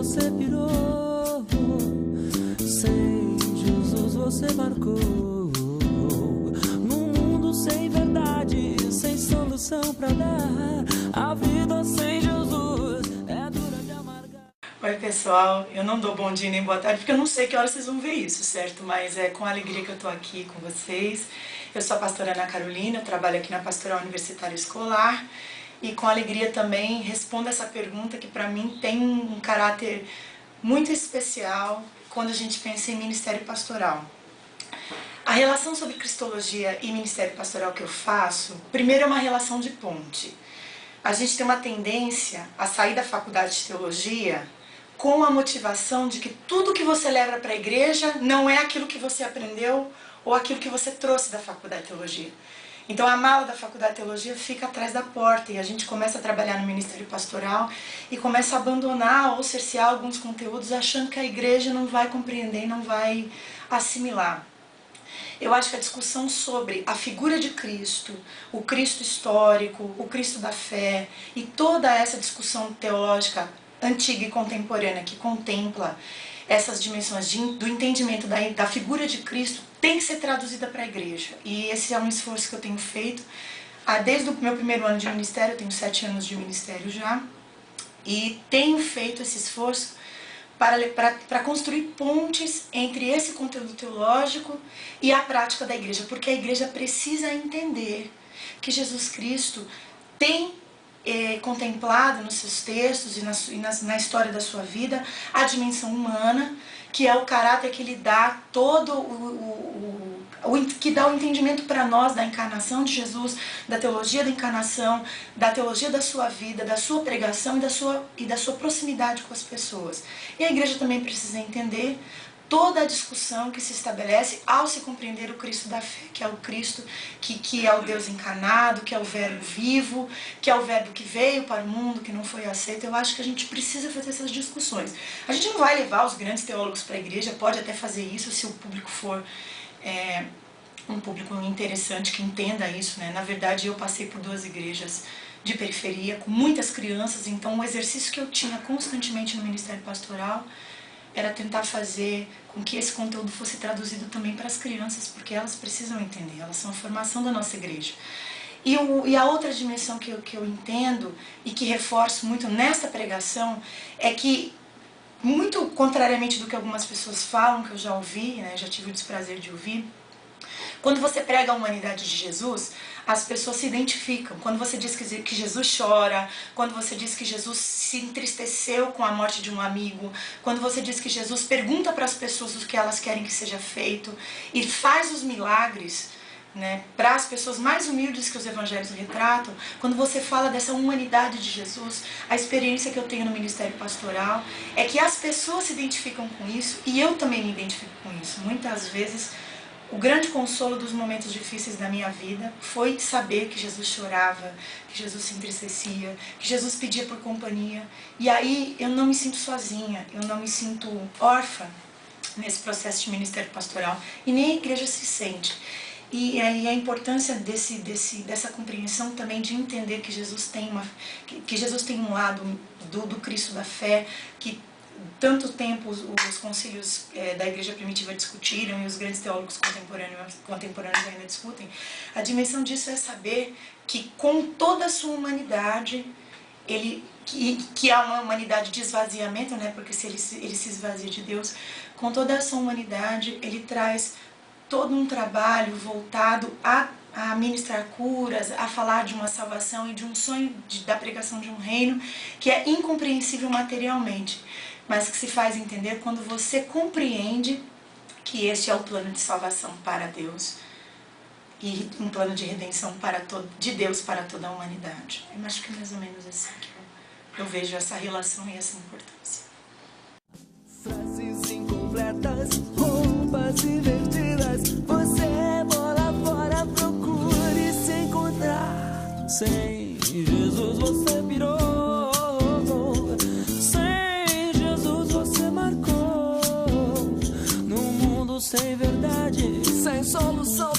você pirou, sem Jesus você marcou. Num mundo sem verdade, sem solução pra dar, a vida sem Jesus é dura de amargar. Oi pessoal, eu não dou bom dia nem boa tarde porque eu não sei que horas vocês vão ver isso, certo? Mas é com alegria que eu tô aqui com vocês. Eu sou a pastora Ana Carolina, eu trabalho aqui na Pastoral Universitária Escolar e com alegria também respondo essa pergunta que para mim tem um caráter muito especial quando a gente pensa em ministério pastoral. A relação sobre cristologia e ministério pastoral que eu faço, primeiro é uma relação de ponte. A gente tem uma tendência a sair da faculdade de teologia com a motivação de que tudo que você leva para a igreja não é aquilo que você aprendeu ou aquilo que você trouxe da faculdade de teologia. Então a mala da faculdade de teologia fica atrás da porta e a gente começa a trabalhar no ministério pastoral e começa a abandonar ou cercear alguns conteúdos achando que a igreja não vai compreender, não vai assimilar. Eu acho que a discussão sobre a figura de Cristo, o Cristo histórico, o Cristo da fé e toda essa discussão teológica antiga e contemporânea que contempla essas dimensões do entendimento da figura de Cristo tem que ser traduzida para a igreja. E esse é um esforço que eu tenho feito desde o meu primeiro ano de ministério, eu tenho 7 anos de ministério já, e tenho feito esse esforço para construir pontes entre esse conteúdo teológico e a prática da igreja, porque a igreja precisa entender que Jesus Cristo tem contemplado nos seus textos e na história da sua vida a dimensão humana, que é o caráter que lhe dá que dá o entendimento para nós da encarnação de Jesus, da teologia da encarnação, da teologia da sua vida, da sua pregação e da sua proximidade com as pessoas. E a igreja também precisa entender toda a discussão que se estabelece ao se compreender o Cristo da fé, que é o Cristo que é o Deus encarnado, que é o verbo vivo, que é o verbo que veio para o mundo, que não foi aceito. Eu acho que a gente precisa fazer essas discussões. A gente não vai levar os grandes teólogos para a igreja, pode até fazer isso se o público for um público interessante, que entenda isso, né? Na verdade, eu passei por 2 igrejas de periferia, com muitas crianças, então o exercício que eu tinha constantemente no ministério pastoral era tentar fazer com que esse conteúdo fosse traduzido também para as crianças, porque elas precisam entender, elas são a formação da nossa igreja. E a outra dimensão que eu entendo e que reforço muito nesta pregação é que, muito contrariamente do que algumas pessoas falam, que eu já ouvi, né, já tive o desprazer de ouvir, quando você prega a humanidade de Jesus, as pessoas se identificam. Quando você diz que Jesus chora, quando você diz que Jesus se entristeceu com a morte de um amigo, quando você diz que Jesus pergunta para as pessoas o que elas querem que seja feito e faz os milagres, né, para as pessoas mais humildes que os evangelhos retratam, quando você fala dessa humanidade de Jesus, a experiência que eu tenho no ministério pastoral é que as pessoas se identificam com isso e eu também me identifico com isso. Muitas vezes o grande consolo dos momentos difíceis da minha vida foi saber que Jesus chorava, que Jesus se entristecia, que Jesus pedia por companhia. E aí eu não me sinto sozinha, eu não me sinto órfã nesse processo de ministério pastoral e nem a igreja se sente. E aí a importância dessa compreensão também de entender que Jesus tem um lado do Cristo da fé, que tanto tempo os concílios da igreja primitiva discutiram e os grandes teólogos contemporâneos ainda discutem. A dimensão disso é saber que com toda a sua humanidade, que há uma humanidade de esvaziamento, né, porque se ele se esvazia de Deus, com toda a sua humanidade ele traz todo um trabalho voltado a ministrar curas, a falar de uma salvação e de um sonho da pregação de um reino que é incompreensível materialmente, mas que se faz entender quando você compreende que este é o plano de salvação para Deus e um plano de redenção de Deus para toda a humanidade. Eu acho que é mais ou menos assim que eu vejo essa relação e essa importância. Frases incompletas, roupas invertidas, você bola fora, procure se encontrar. Sem Jesus você pirou, sem Jesus você marcou. Num mundo sem verdade, sem solução